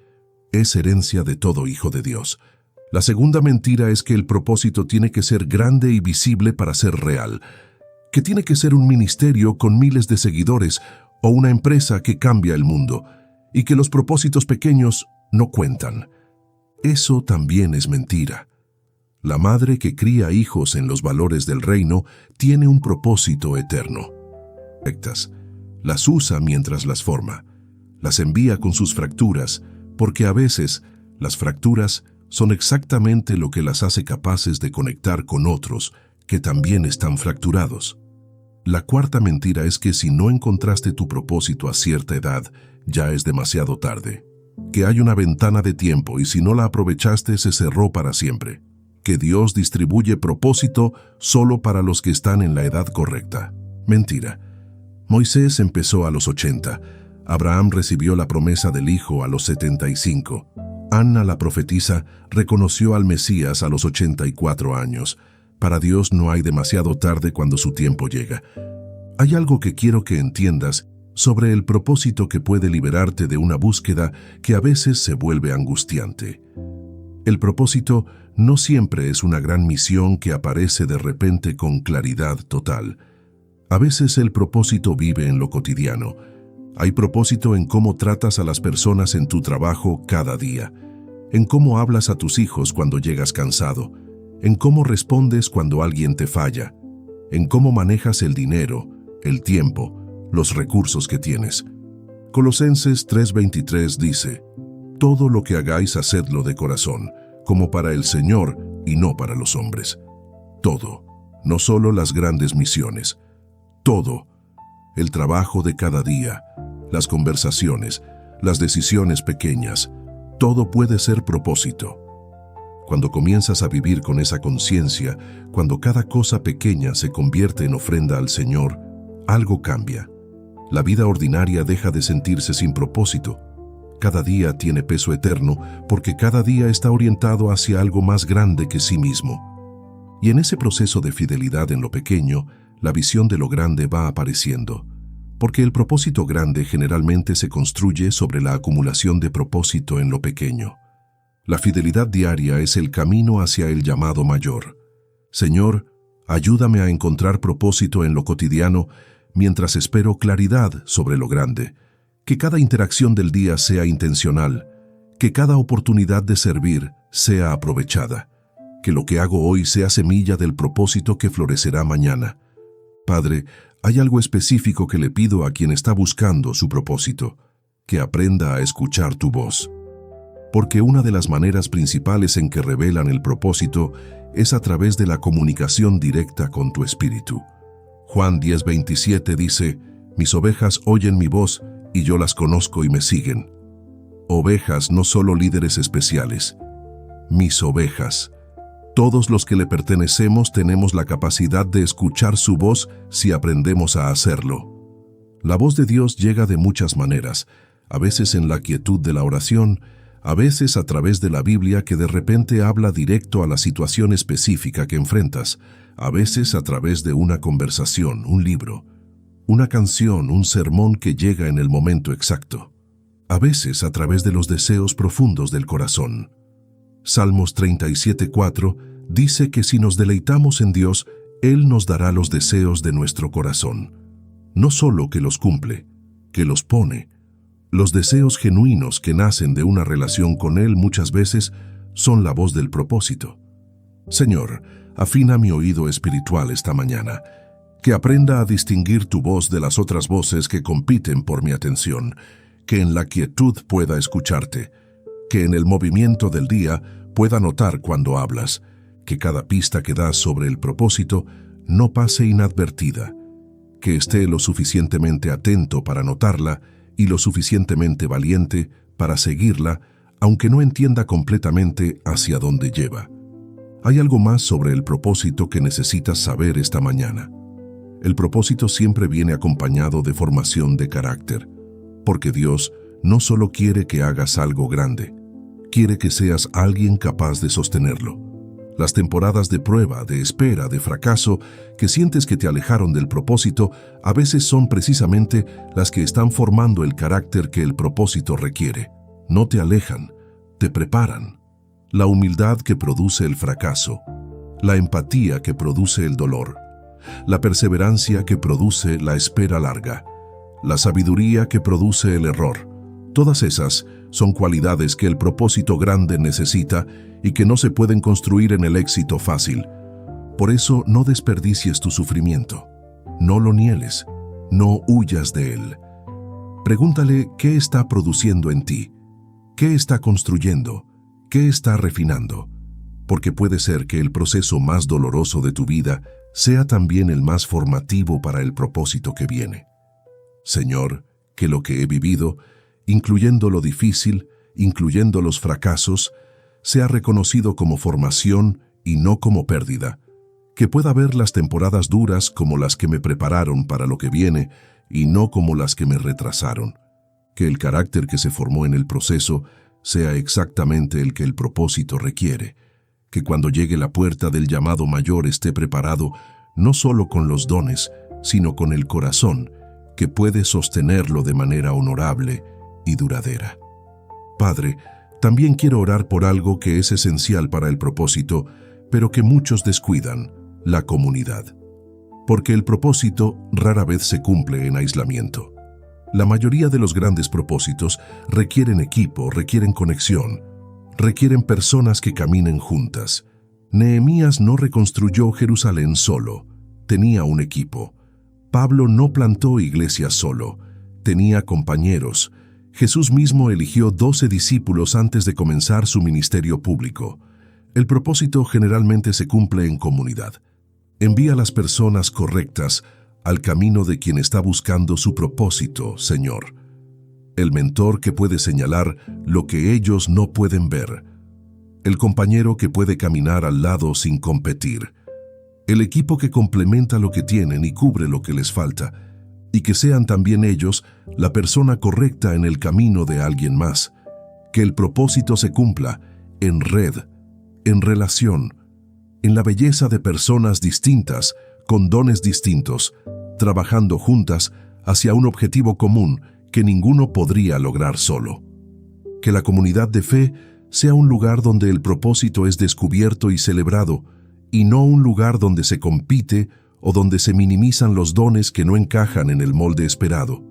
es herencia de todo hijo de Dios. La segunda mentira es que el propósito tiene que ser grande y visible para ser real, que tiene que ser un ministerio con miles de seguidores o una empresa que cambia el mundo, y que los propósitos pequeños no cuentan. Eso también es mentira. La madre que cría hijos en los valores del reino tiene un propósito eterno. Las usa mientras las forma, las envía con sus fracturas, porque a veces las fracturas son exactamente lo que las hace capaces de conectar con otros que también están fracturados. La cuarta mentira es que si no encontraste tu propósito a cierta edad, ya es demasiado tarde. Que hay una ventana de tiempo y si no la aprovechaste se cerró para siempre. Que Dios distribuye propósito solo para los que están en la edad correcta. Mentira. Moisés empezó a los 80. Abraham recibió la promesa del hijo a los 75. Ana, la profetisa, reconoció al Mesías a los 84 años. Para Dios no hay demasiado tarde cuando su tiempo llega. Hay algo que quiero que entiendas sobre el propósito que puede liberarte de una búsqueda que a veces se vuelve angustiante. El propósito no siempre es una gran misión que aparece de repente con claridad total. A veces el propósito vive en lo cotidiano. Hay propósito en cómo tratas a las personas en tu trabajo cada día, en cómo hablas a tus hijos cuando llegas cansado, en cómo respondes cuando alguien te falla, en cómo manejas el dinero, el tiempo, los recursos que tienes. Colosenses 3:23 dice: todo lo que hagáis, hacedlo de corazón, como para el Señor y no para los hombres. Todo, no solo las grandes misiones, todo, el trabajo de cada día, las conversaciones, las decisiones pequeñas, todo puede ser propósito. Cuando comienzas a vivir con esa conciencia, cuando cada cosa pequeña se convierte en ofrenda al Señor, algo cambia. La vida ordinaria deja de sentirse sin propósito. Cada día tiene peso eterno porque cada día está orientado hacia algo más grande que sí mismo. Y en ese proceso de fidelidad en lo pequeño, la visión de lo grande va apareciendo, porque el propósito grande generalmente se construye sobre la acumulación de propósito en lo pequeño. La fidelidad diaria es el camino hacia el llamado mayor. Señor, ayúdame a encontrar propósito en lo cotidiano mientras espero claridad sobre lo grande. Que cada interacción del día sea intencional, que cada oportunidad de servir sea aprovechada, que lo que hago hoy sea semilla del propósito que florecerá mañana. Padre, hay algo específico que le pido a quien está buscando su propósito, que aprenda a escuchar tu voz. Porque una de las maneras principales en que revelan el propósito es a través de la comunicación directa con tu espíritu. Juan 10:27 dice: mis ovejas oyen mi voz y yo las conozco y me siguen. Ovejas, no solo líderes especiales. Mis ovejas. Todos los que le pertenecemos tenemos la capacidad de escuchar su voz si aprendemos a hacerlo. La voz de Dios llega de muchas maneras, a veces en la quietud de la oración, a veces a través de la Biblia que de repente habla directo a la situación específica que enfrentas, a veces a través de una conversación, un libro, una canción, un sermón que llega en el momento exacto, a veces a través de los deseos profundos del corazón. Salmos 37:4 dice que si nos deleitamos en Dios, Él nos dará los deseos de nuestro corazón. No solo que los cumple, que los pone. Los deseos genuinos que nacen de una relación con Él muchas veces son la voz del propósito. Señor, afina mi oído espiritual esta mañana, que aprenda a distinguir tu voz de las otras voces que compiten por mi atención, que en la quietud pueda escucharte, que en el movimiento del día pueda notar cuando hablas, que cada pista que das sobre el propósito no pase inadvertida, que esté lo suficientemente atento para notarla y lo suficientemente valiente para seguirla, aunque no entienda completamente hacia dónde lleva. Hay algo más sobre el propósito que necesitas saber esta mañana. El propósito siempre viene acompañado de formación de carácter, porque Dios no solo quiere que hagas algo grande, quiere que seas alguien capaz de sostenerlo. Las temporadas de prueba, de espera, de fracaso que sientes que te alejaron del propósito, a veces son precisamente las que están formando el carácter que el propósito requiere. No te alejan, te preparan. La humildad que produce el fracaso, la empatía que produce el dolor, la perseverancia que produce la espera larga, la sabiduría que produce el error. Todas esas son cualidades que el propósito grande necesita y que no se pueden construir en el éxito fácil. Por eso no desperdicies tu sufrimiento, no lo niegues, no huyas de él. Pregúntale qué está produciendo en ti, qué está construyendo, qué está refinando, porque puede ser que el proceso más doloroso de tu vida sea también el más formativo para el propósito que viene. Señor, que lo que he vivido, incluyendo lo difícil, incluyendo los fracasos, sea reconocido como formación y no como pérdida, que pueda ver las temporadas duras como las que me prepararon para lo que viene y no como las que me retrasaron, que el carácter que se formó en el proceso sea exactamente el que el propósito requiere, que cuando llegue la puerta del llamado mayor esté preparado no solo con los dones, sino con el corazón, que puede sostenerlo de manera honorable y duradera. Padre, también quiero orar por algo que es esencial para el propósito, pero que muchos descuidan, la comunidad. Porque el propósito rara vez se cumple en aislamiento. La mayoría de los grandes propósitos requieren equipo, requieren conexión, requieren personas que caminen juntas. Nehemías no reconstruyó Jerusalén solo, tenía un equipo. Pablo no plantó iglesias solo, tenía compañeros. Jesús mismo eligió 12 discípulos antes de comenzar su ministerio público. El propósito generalmente se cumple en comunidad. Envía a las personas correctas al camino de quien está buscando su propósito, Señor. El mentor que puede señalar lo que ellos no pueden ver. El compañero que puede caminar al lado sin competir. El equipo que complementa lo que tienen y cubre lo que les falta. Y que sean también ellos la persona correcta en el camino de alguien más. Que el propósito se cumpla en red, en relación, en la belleza de personas distintas, con dones distintos, trabajando juntas hacia un objetivo común que ninguno podría lograr solo. Que la comunidad de fe sea un lugar donde el propósito es descubierto y celebrado, y no un lugar donde se compite o donde se minimizan los dones que no encajan en el molde esperado.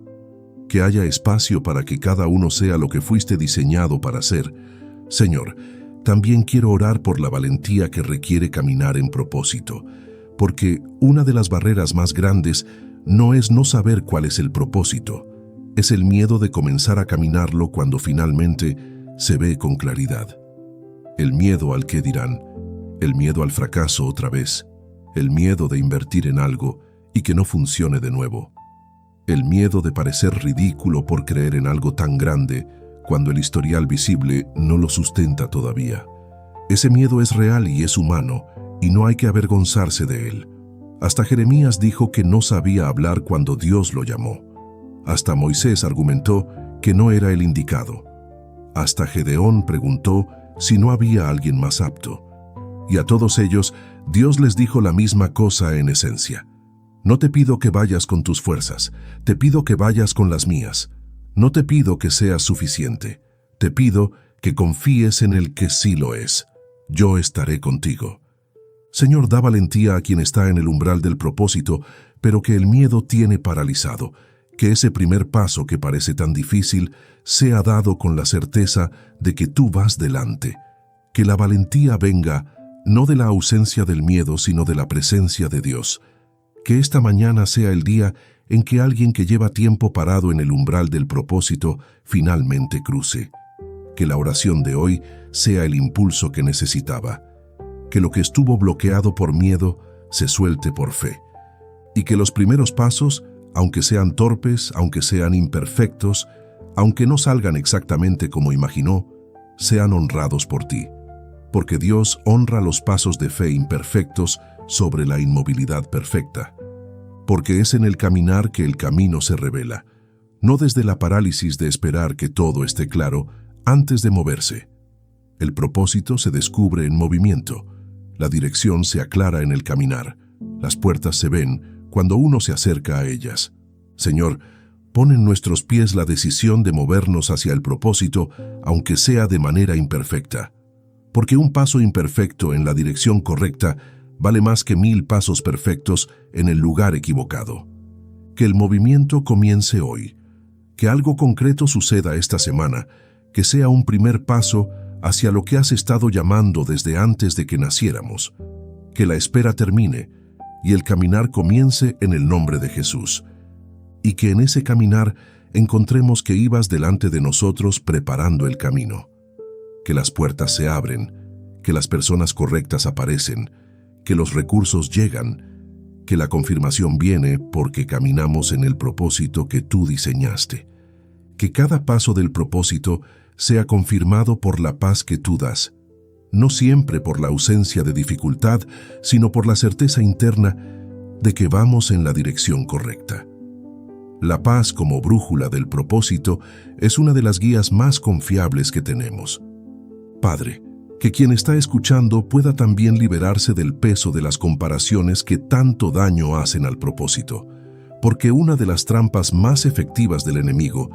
Que haya espacio para que cada uno sea lo que fuiste diseñado para ser. Señor, también quiero orar por la valentía que requiere caminar en propósito, porque una de las barreras más grandes no es no saber cuál es el propósito, es el miedo de comenzar a caminarlo cuando finalmente se ve con claridad. El miedo al qué dirán, el miedo al fracaso otra vez, el miedo de invertir en algo y que no funcione de nuevo, el miedo de parecer ridículo por creer en algo tan grande cuando el historial visible no lo sustenta todavía. Ese miedo es real y es humano, y no hay que avergonzarse de él. Hasta Jeremías dijo que no sabía hablar cuando Dios lo llamó. Hasta Moisés argumentó que no era el indicado. Hasta Gedeón preguntó si no había alguien más apto. Y a todos ellos, Dios les dijo la misma cosa en esencia. No te pido que vayas con tus fuerzas, te pido que vayas con las mías. No te pido que seas suficiente, te pido que confíes en el que sí lo es. Yo estaré contigo. Señor, da valentía a quien está en el umbral del propósito, pero que el miedo tiene paralizado. Que ese primer paso que parece tan difícil sea dado con la certeza de que tú vas delante. Que la valentía venga no de la ausencia del miedo, sino de la presencia de Dios. Que esta mañana sea el día en que alguien que lleva tiempo parado en el umbral del propósito finalmente cruce. Que la oración de hoy sea el impulso que necesitaba. Que lo que estuvo bloqueado por miedo se suelte por fe. Y que los primeros pasos, aunque sean torpes, aunque sean imperfectos, aunque no salgan exactamente como imaginó, sean honrados por ti. Porque Dios honra los pasos de fe imperfectos sobre la inmovilidad perfecta. Porque es en el caminar que el camino se revela, no desde la parálisis de esperar que todo esté claro antes de moverse. El propósito se descubre en movimiento, la dirección se aclara en el caminar, las puertas se ven cuando uno se acerca a ellas. Señor, pon en nuestros pies la decisión de movernos hacia el propósito, aunque sea de manera imperfecta. Porque un paso imperfecto en la dirección correcta vale más que 1000 pasos perfectos en el lugar equivocado. Que el movimiento comience hoy. Que algo concreto suceda esta semana, que sea un primer paso hacia lo que has estado llamando desde antes de que naciéramos. Que la espera termine y el caminar comience en el nombre de Jesús. Y que en ese caminar encontremos que ibas delante de nosotros preparando el camino. Que las puertas se abren, que las personas correctas aparecen, que los recursos llegan, que la confirmación viene porque caminamos en el propósito que tú diseñaste. Que cada paso del propósito sea confirmado por la paz que tú das, no siempre por la ausencia de dificultad, sino por la certeza interna de que vamos en la dirección correcta. La paz como brújula del propósito es una de las guías más confiables que tenemos. Padre, que quien está escuchando pueda también liberarse del peso de las comparaciones que tanto daño hacen al propósito, porque una de las trampas más efectivas del enemigo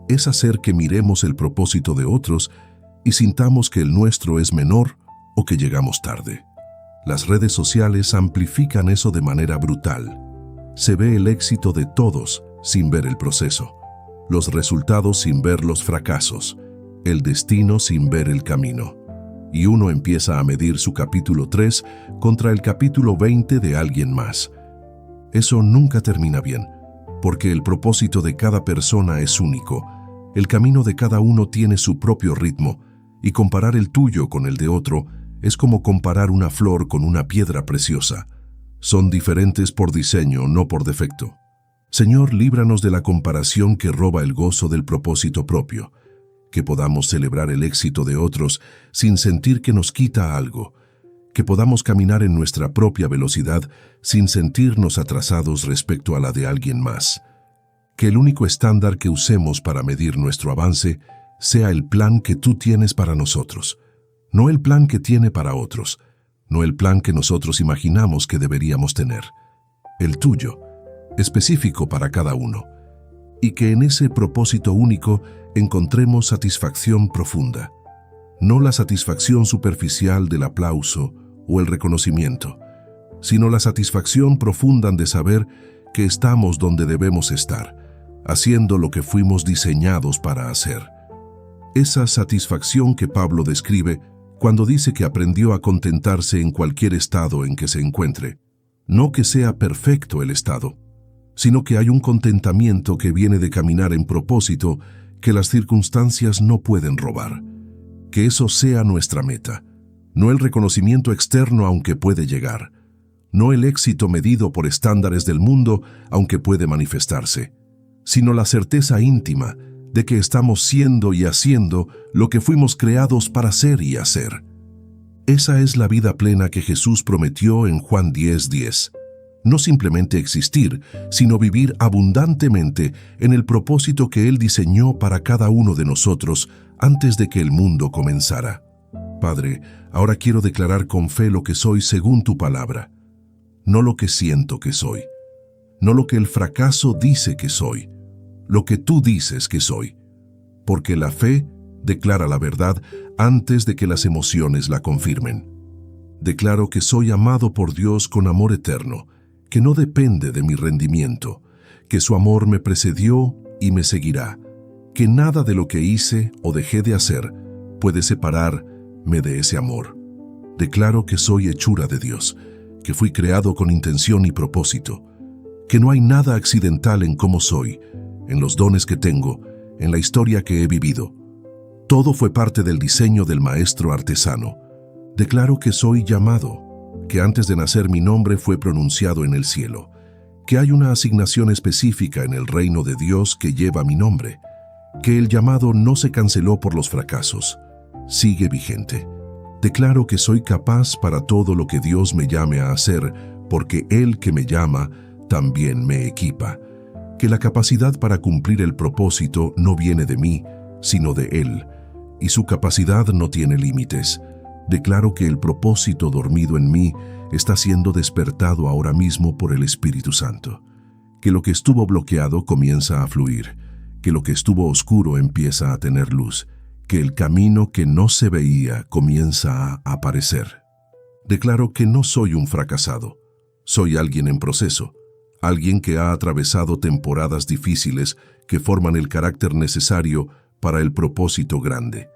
es hacer que miremos el propósito de otros y sintamos que el nuestro es menor o que llegamos tarde. Las redes sociales amplifican eso de manera brutal. Se ve el éxito de todos sin ver el proceso, los resultados sin ver los fracasos, el destino sin ver el camino. Y uno empieza a medir su capítulo 3 contra el capítulo 20 de alguien más. Eso nunca termina bien, porque el propósito de cada persona es único. El camino de cada uno tiene su propio ritmo, y comparar el tuyo con el de otro es como comparar una flor con una piedra preciosa. Son diferentes por diseño, no por defecto. Señor, líbranos de la comparación que roba el gozo del propósito propio, que podamos celebrar el éxito de otros sin sentir que nos quita algo, que podamos caminar en nuestra propia velocidad sin sentirnos atrasados respecto a la de alguien más. Que el único estándar que usemos para medir nuestro avance sea el plan que tú tienes para nosotros, no el plan que tiene para otros, no el plan que nosotros imaginamos que deberíamos tener, el tuyo, específico para cada uno, y que en ese propósito único encontremos satisfacción profunda, no la satisfacción superficial del aplauso o el reconocimiento, sino la satisfacción profunda de saber que estamos donde debemos estar, haciendo lo que fuimos diseñados para hacer. Esa satisfacción que Pablo describe cuando dice que aprendió a contentarse en cualquier estado en que se encuentre. No que sea perfecto el estado, sino que hay un contentamiento que viene de caminar en propósito que las circunstancias no pueden robar. Que eso sea nuestra meta, no el reconocimiento externo aunque puede llegar, no el éxito medido por estándares del mundo aunque puede manifestarse, sino la certeza íntima de que estamos siendo y haciendo lo que fuimos creados para ser y hacer. Esa es la vida plena que Jesús prometió en Juan 10:10. No simplemente existir, sino vivir abundantemente en el propósito que Él diseñó para cada uno de nosotros antes de que el mundo comenzara. Padre, ahora quiero declarar con fe lo que soy según tu palabra, no lo que siento que soy, no lo que el fracaso dice que soy, lo que tú dices que soy, porque la fe declara la verdad antes de que las emociones la confirmen. Declaro que soy amado por Dios con amor eterno, que no depende de mi rendimiento, que su amor me precedió y me seguirá, que nada de lo que hice o dejé de hacer puede separarme de ese amor. Declaro que soy hechura de Dios, que fui creado con intención y propósito, que no hay nada accidental en cómo soy, en los dones que tengo, en la historia que he vivido. Todo fue parte del diseño del maestro artesano. Declaro que soy llamado, que antes de nacer mi nombre fue pronunciado en el cielo, que hay una asignación específica en el reino de Dios que lleva mi nombre, que el llamado no se canceló por los fracasos, sigue vigente. Declaro que soy capaz para todo lo que Dios me llame a hacer, porque Él que me llama también me equipa. Que la capacidad para cumplir el propósito no viene de mí, sino de Él, y su capacidad no tiene límites. Declaro que el propósito dormido en mí está siendo despertado ahora mismo por el Espíritu Santo. Que lo que estuvo bloqueado comienza a fluir, que lo que estuvo oscuro empieza a tener luz, que el camino que no se veía comienza a aparecer. Declaro que no soy un fracasado, soy alguien en proceso, alguien que ha atravesado temporadas difíciles que forman el carácter necesario para el propósito grande.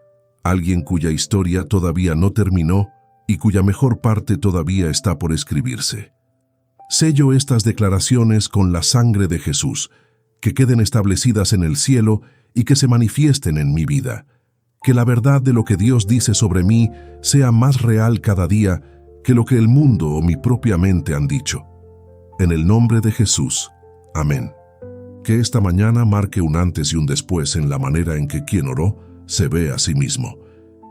Alguien cuya historia todavía no terminó y cuya mejor parte todavía está por escribirse. Sello estas declaraciones con la sangre de Jesús, que queden establecidas en el cielo y que se manifiesten en mi vida. Que la verdad de lo que Dios dice sobre mí sea más real cada día que lo que el mundo o mi propia mente han dicho. En el nombre de Jesús. Amén. Que esta mañana marque un antes y un después en la manera en que quien oró se ve a sí mismo.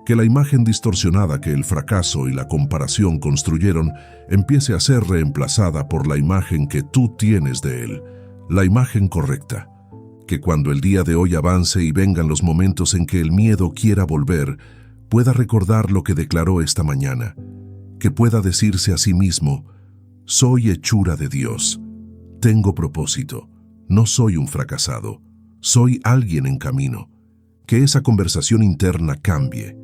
Que la imagen distorsionada que el fracaso y la comparación construyeron empiece a ser reemplazada por la imagen que tú tienes de él, la imagen correcta. Que cuando el día de hoy avance y vengan los momentos en que el miedo quiera volver, pueda recordar lo que declaró esta mañana. Que pueda decirse a sí mismo: soy hechura de Dios, tengo propósito, no soy un fracasado, soy alguien en camino. Que esa conversación interna cambie,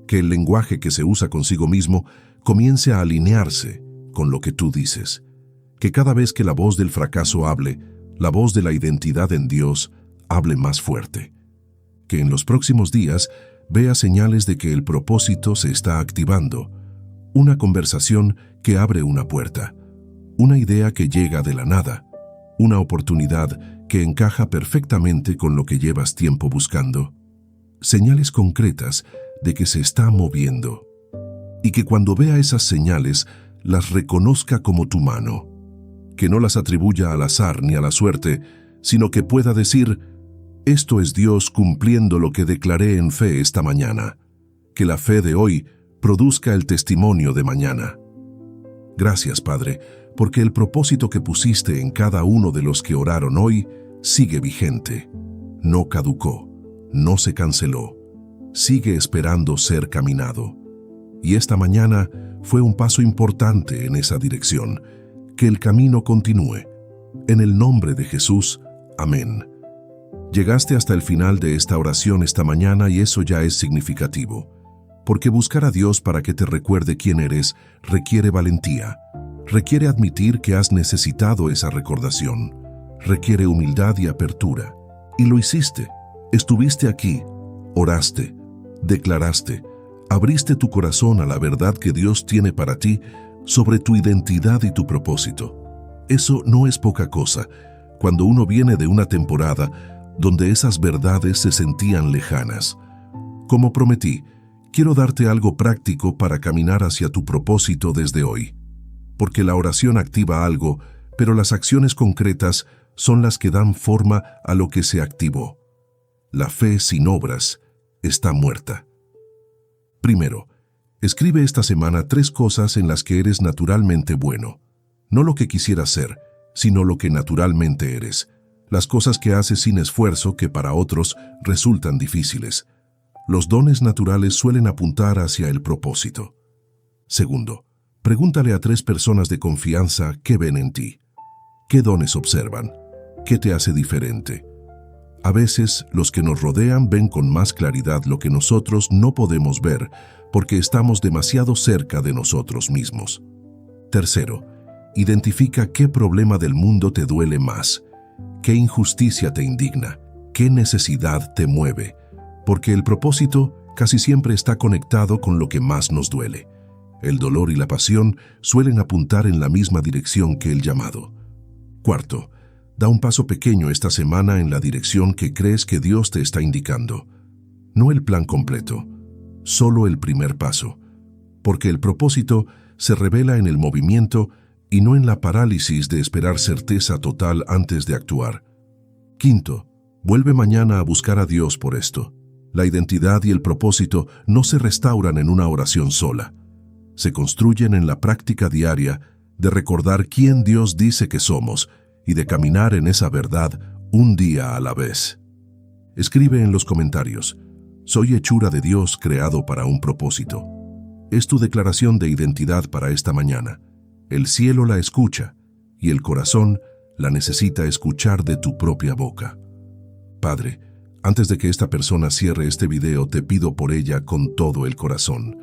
que el lenguaje que se usa consigo mismo comience a alinearse con lo que tú dices. Que cada vez que la voz del fracaso hable, la voz de la identidad en Dios hable más fuerte. Que en los próximos días vea señales de que el propósito se está activando. Una conversación que abre una puerta. Una idea que llega de la nada. Una oportunidad que encaja perfectamente con lo que llevas tiempo buscando. Señales concretas de que se está moviendo. Y que cuando vea esas señales, las reconozca como tu mano. Que no las atribuya al azar ni a la suerte, sino que pueda decir: esto es Dios cumpliendo lo que declaré en fe esta mañana. Que la fe de hoy produzca el testimonio de mañana. Gracias, Padre, porque el propósito que pusiste en cada uno de los que oraron hoy sigue vigente. No caducó, no se canceló, sigue esperando ser caminado. Y esta mañana fue un paso importante en esa dirección. Que el camino continúe. En el nombre de Jesús. Amén. Llegaste hasta el final de esta oración esta mañana y eso ya es significativo. Porque buscar a Dios para que te recuerde quién eres requiere valentía. Requiere admitir que has necesitado esa recordación. Requiere humildad y apertura. Y lo hiciste. Estuviste aquí. Oraste. Declaraste. Abriste tu corazón a la verdad que Dios tiene para ti sobre tu identidad y tu propósito. Eso no es poca cosa cuando uno viene de una temporada donde esas verdades se sentían lejanas. Como prometí, quiero darte algo práctico para caminar hacia tu propósito desde hoy. Porque la oración activa algo, pero las acciones concretas son las que dan forma a lo que se activó. La fe sin obras está muerta. Primero, escribe esta semana 3 cosas en las que eres naturalmente bueno. No lo que quisieras ser, sino lo que naturalmente eres. Las cosas que haces sin esfuerzo que para otros resultan difíciles. Los dones naturales suelen apuntar hacia el propósito. Segundo, pregúntale a 3 personas de confianza qué ven en ti. ¿Qué dones observan? ¿Qué te hace diferente? A veces, los que nos rodean ven con más claridad lo que nosotros no podemos ver porque estamos demasiado cerca de nosotros mismos. Tercero, identifica qué problema del mundo te duele más, qué injusticia te indigna, qué necesidad te mueve, porque el propósito casi siempre está conectado con lo que más nos duele. El dolor y la pasión suelen apuntar en la misma dirección que el llamado. Cuarto, da un paso pequeño esta semana en la dirección que crees que Dios te está indicando. No el plan completo, solo el primer paso, porque el propósito se revela en el movimiento y no en la parálisis de esperar certeza total antes de actuar. Quinto, vuelve mañana a buscar a Dios por esto. La identidad y el propósito no se restauran en una oración sola. Se construyen en la práctica diaria de recordar quién Dios dice que somos y de caminar en esa verdad un día a la vez. Escribe en los comentarios: soy hechura de Dios creado para un propósito. Es tu declaración de identidad para esta mañana. El cielo la escucha y el corazón la necesita escuchar de tu propia boca. Padre, antes de que esta persona cierre este video, te pido por ella con todo el corazón.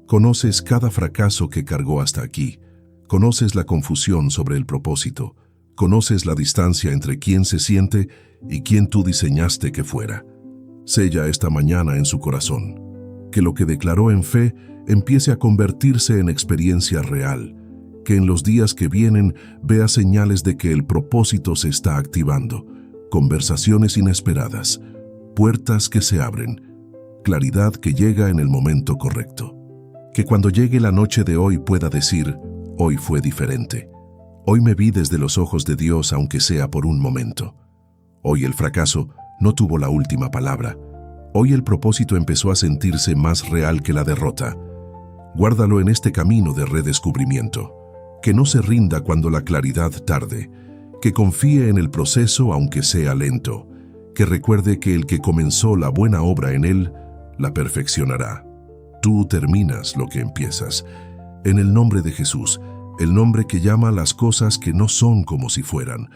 Conoces cada fracaso que cargó hasta aquí. Conoces la confusión sobre el propósito. Conoces la distancia entre quién se siente y quién tú diseñaste que fuera. Sella esta mañana en su corazón. Que lo que declaró en fe empiece a convertirse en experiencia real. Que en los días que vienen vea señales de que el propósito se está activando. Conversaciones inesperadas. Puertas que se abren. Claridad que llega en el momento correcto. Que cuando llegue la noche de hoy pueda decir: hoy fue diferente. Hoy me vi desde los ojos de Dios, aunque sea por un momento. Hoy el fracaso no tuvo la última palabra. Hoy el propósito empezó a sentirse más real que la derrota. Guárdalo en este camino de redescubrimiento. Que no se rinda cuando la claridad tarde. Que confíe en el proceso aunque sea lento. Que recuerde que el que comenzó la buena obra en él, la perfeccionará. Tú terminas lo que empiezas. En el nombre de Jesús, el nombre que llama a las cosas que no son como si fueran,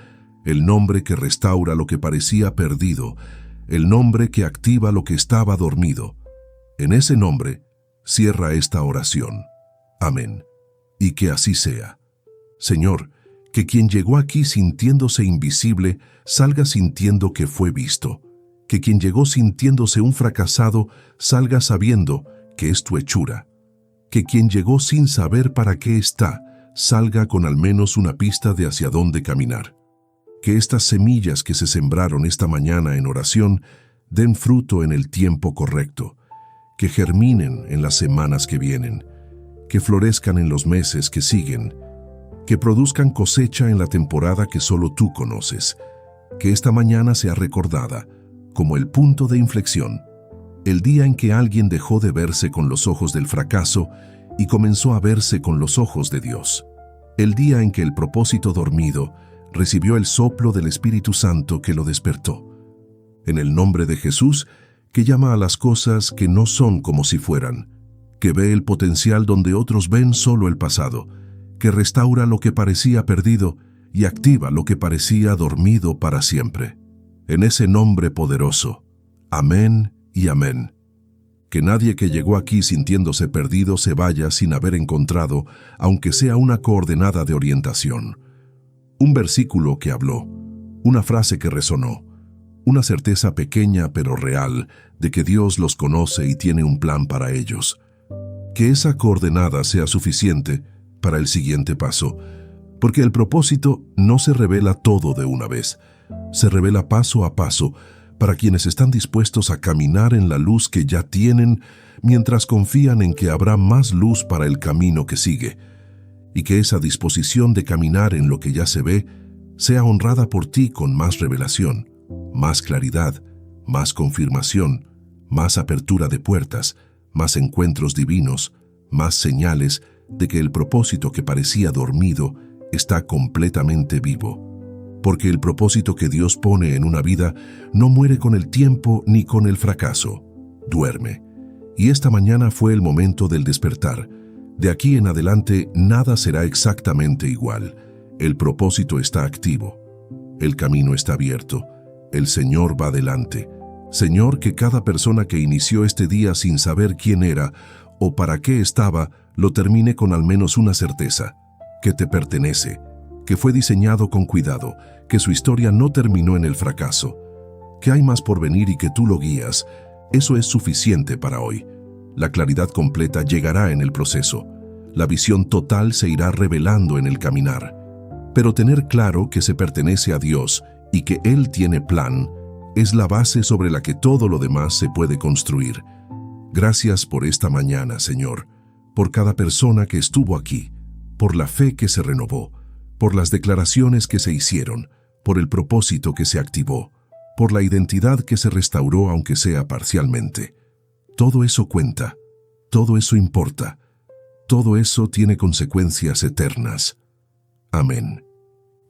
el nombre que restaura lo que parecía perdido, el nombre que activa lo que estaba dormido. En ese nombre, cierra esta oración. Amén. Y que así sea. Señor, que quien llegó aquí sintiéndose invisible, salga sintiendo que fue visto. Que quien llegó sintiéndose un fracasado, salga sabiendo que es tu hechura. Que quien llegó sin saber para qué está, salga con al menos una pista de hacia dónde caminar. Que estas semillas que se sembraron esta mañana en oración den fruto en el tiempo correcto. Que germinen en las semanas que vienen. Que florezcan en los meses que siguen. Que produzcan cosecha en la temporada que solo tú conoces. Que esta mañana sea recordada como el punto de inflexión, el día en que alguien dejó de verse con los ojos del fracaso y comenzó a verse con los ojos de Dios. El día en que el propósito dormido recibió el soplo del Espíritu Santo que lo despertó. En el nombre de Jesús, que llama a las cosas que no son como si fueran, que ve el potencial donde otros ven solo el pasado, que restaura lo que parecía perdido y activa lo que parecía dormido para siempre. En ese nombre poderoso. Amén y amén. Que nadie que llegó aquí sintiéndose perdido se vaya sin haber encontrado, aunque sea una coordenada de orientación. Un versículo que habló, una frase que resonó, una certeza pequeña pero real de que Dios los conoce y tiene un plan para ellos. Que esa coordenada sea suficiente para el siguiente paso, porque el propósito no se revela todo de una vez, se revela paso a paso para quienes están dispuestos a caminar en la luz que ya tienen mientras confían en que habrá más luz para el camino que sigue, y que esa disposición de caminar en lo que ya se ve sea honrada por ti con más revelación, más claridad, más confirmación, más apertura de puertas, más encuentros divinos, más señales de que el propósito que parecía dormido está completamente vivo. Porque el propósito que Dios pone en una vida no muere con el tiempo ni con el fracaso. Duerme. Y esta mañana fue el momento del despertar. De aquí en adelante nada será exactamente igual. El propósito está activo. El camino está abierto. El Señor va delante. Señor, que cada persona que inició este día sin saber quién era o para qué estaba, lo termine con al menos una certeza, que te pertenece, que fue diseñado con cuidado, que su historia no terminó en el fracaso, que hay más por venir y que tú lo guías. Eso es suficiente para hoy. La claridad completa llegará en el proceso. La visión total se irá revelando en el caminar. Pero tener claro que se pertenece a Dios y que Él tiene plan es la base sobre la que todo lo demás se puede construir. Gracias por esta mañana, Señor, por cada persona que estuvo aquí, por la fe que se renovó, por las declaraciones que se hicieron, por el propósito que se activó, por la identidad que se restauró aunque sea parcialmente. Todo eso cuenta, todo eso importa, todo eso tiene consecuencias eternas. Amén.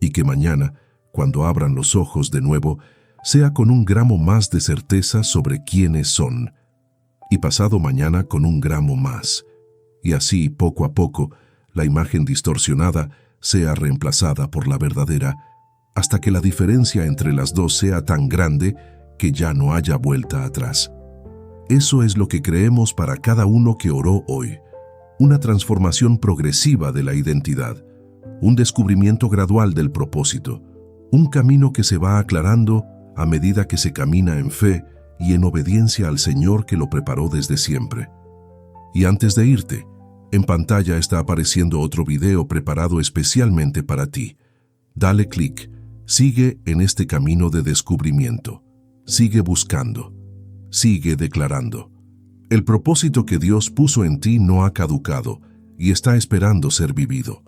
Y que mañana, cuando abran los ojos de nuevo, sea con un gramo más de certeza sobre quiénes son, y pasado mañana con un gramo más, y así poco a poco la imagen distorsionada sea reemplazada por la verdadera, hasta que la diferencia entre las dos sea tan grande que ya no haya vuelta atrás. Eso es lo que creemos para cada uno que oró hoy, una transformación progresiva de la identidad, un descubrimiento gradual del propósito, un camino que se va aclarando a medida que se camina en fe y en obediencia al Señor que lo preparó desde siempre. Y antes de irte, en pantalla está apareciendo otro video preparado especialmente para ti. Dale clic, sigue en este camino de descubrimiento, sigue buscando, sigue declarando. El propósito que Dios puso en ti no ha caducado y está esperando ser vivido.